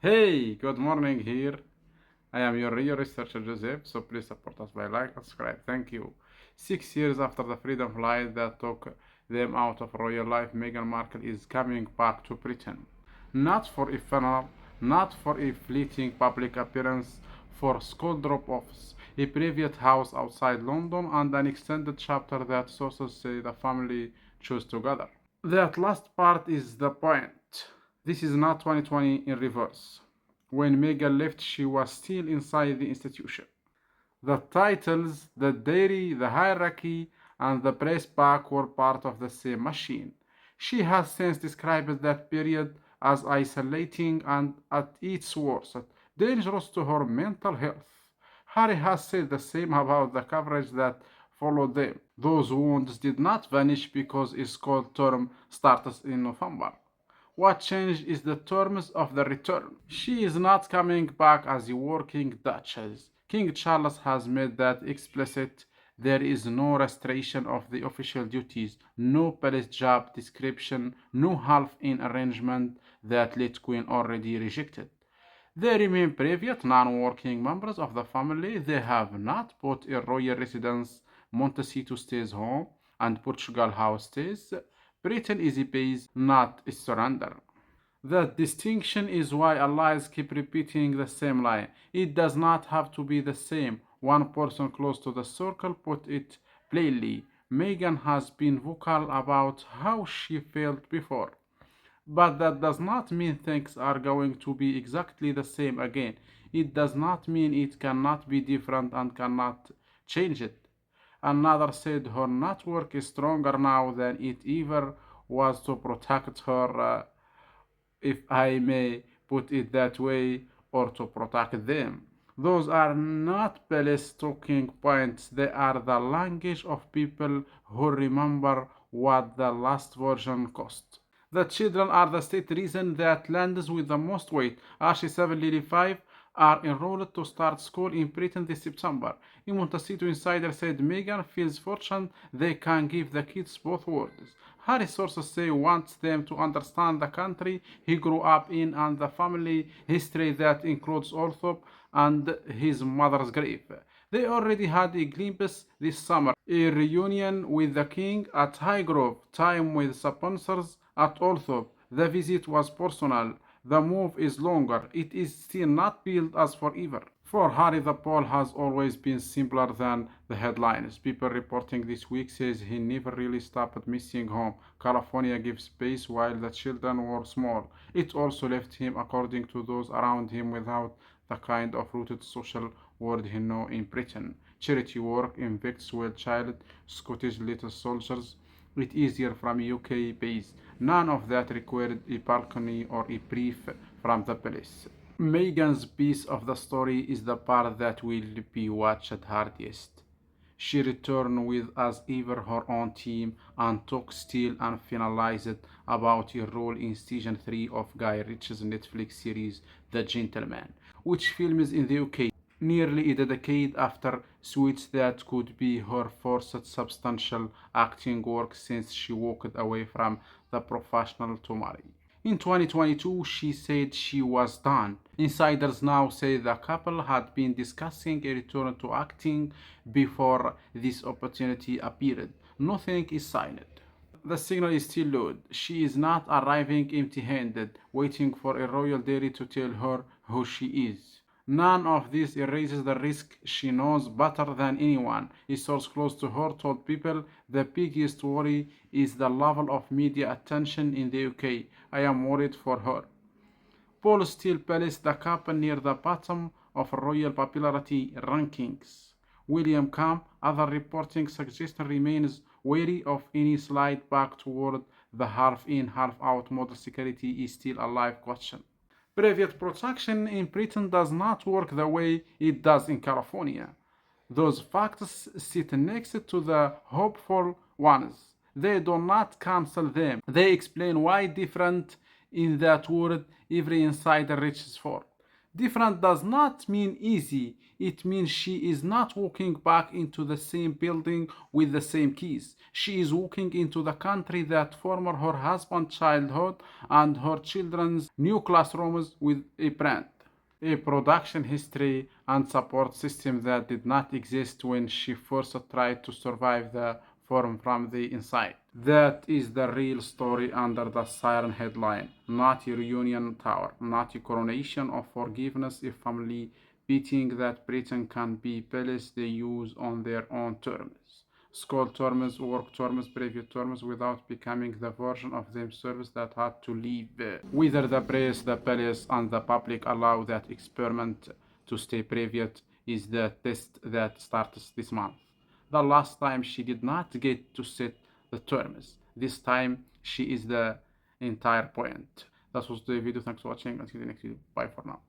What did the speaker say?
Hey, good morning here. I am your real researcher Joseph, so please support us by like and subscribe. Thank you. 6 years after the freedom flight that took them out of royal life, Meghan Markle is coming back to Britain. Not for a funeral, not for a fleeting public appearance, for school drop-offs, a private house outside London, and an extended chapter that sources say the family chose together. That last part is the point. This is not 2020 in reverse. When Meghan left, she was still inside the institution. The titles, the dairy, the hierarchy, and the press pack were part of the same machine. She has since described that period as isolating and, at its worst, dangerous to her mental health. Harry has said the same about the coverage that followed them. Those wounds did not vanish because its cold term starts in November. What changed is the terms of the return. She is not coming back as a working duchess. King Charles has made that explicit. There is no restoration of the official duties, no palace job description, no half-in arrangement that late Queen already rejected. They remain private, non-working members of the family. They have not bought a royal residence. Montecito stays home, and Portugal house stays. Britain is a base, not a surrender. That distinction is why allies keep repeating the same line. It does not have to be the same. One person close to the circle put it plainly. Meghan has been vocal about how she felt before. But that does not mean things are going to be exactly the same again. It does not mean it cannot be different and cannot change it. Another said her network is stronger now than it ever was to protect her, if I may put it that way, or to protect them. Those are not palace talking points, they are the language of people who remember what the last version cost. The children are the state reason that lands with the most weight. Archie 7 Lily 5 are enrolled to start school in Britain this September. A Montecito insider said Meghan feels fortunate they can give the kids both worlds. Harry's sources say wants them to understand the country he grew up in and the family history that includes Althorp and his mother's grave. They already had a glimpse this summer, a reunion with the king at Highgrove, time with sponsors at Althorp. The visit was personal. The move is longer. It is still not built as forever. For Harry, the poll has always been simpler than the headlines. People reporting this week says he never really stopped missing home. California gives space while the children were small. It also left him, according to those around him, without the kind of rooted social world he knew in Britain. Charity work, evicts well child, Scottish little soldiers, it easier from UK base. None of that required a balcony or a brief from the police. Meghan's piece of the story is the part that will be watched hardest. She returned with as ever her own team and talked still and finalized about a role in season 3 of Guy Ritchie's Netflix series The Gentleman, which films in the UK nearly a decade after Suits. That could be her first substantial acting work since she walked away from the professional to marry. In 2022, she said she was done. Insiders now say the couple had been discussing a return to acting before this opportunity appeared. Nothing is signed. The signal is still loud. She is not arriving empty handed, waiting for a royal dairy to tell her who she is. None of this erases the risk. She knows better than anyone. A source close to her told People the biggest worry is the level of media attention in the UK. I am worried for her. Polls still place the couple near the bottom of royal popularity rankings. William Camp, other reporting suggestion remains wary of any slide back toward the half-in, half-out model. Security is still a live question. Private protection in Britain does not work the way it does in California. Those facts sit next to the hopeful ones. They do not cancel them. They explain why different in that word every insider reaches for. Different does not mean easy. It means she is not walking back into the same building with the same keys. She is walking into the country that formed her husband's childhood and her children's new classrooms with a brand, a production history and support system that did not exist when she first tried to survive the form from the inside. That is the real story under the siren headline, not a reunion tower, not a coronation of forgiveness, a family beating that Britain can be palace they use on their own terms. School terms, work terms, private terms, without becoming the version of themselves that had to leave. Whether the press, the palace, and the public allow that experiment to stay private is the test that starts this month. The last time she did not get to set the terms. This time she is the entire point. That was the video. Thanks for watching. Until the next video. Bye for now.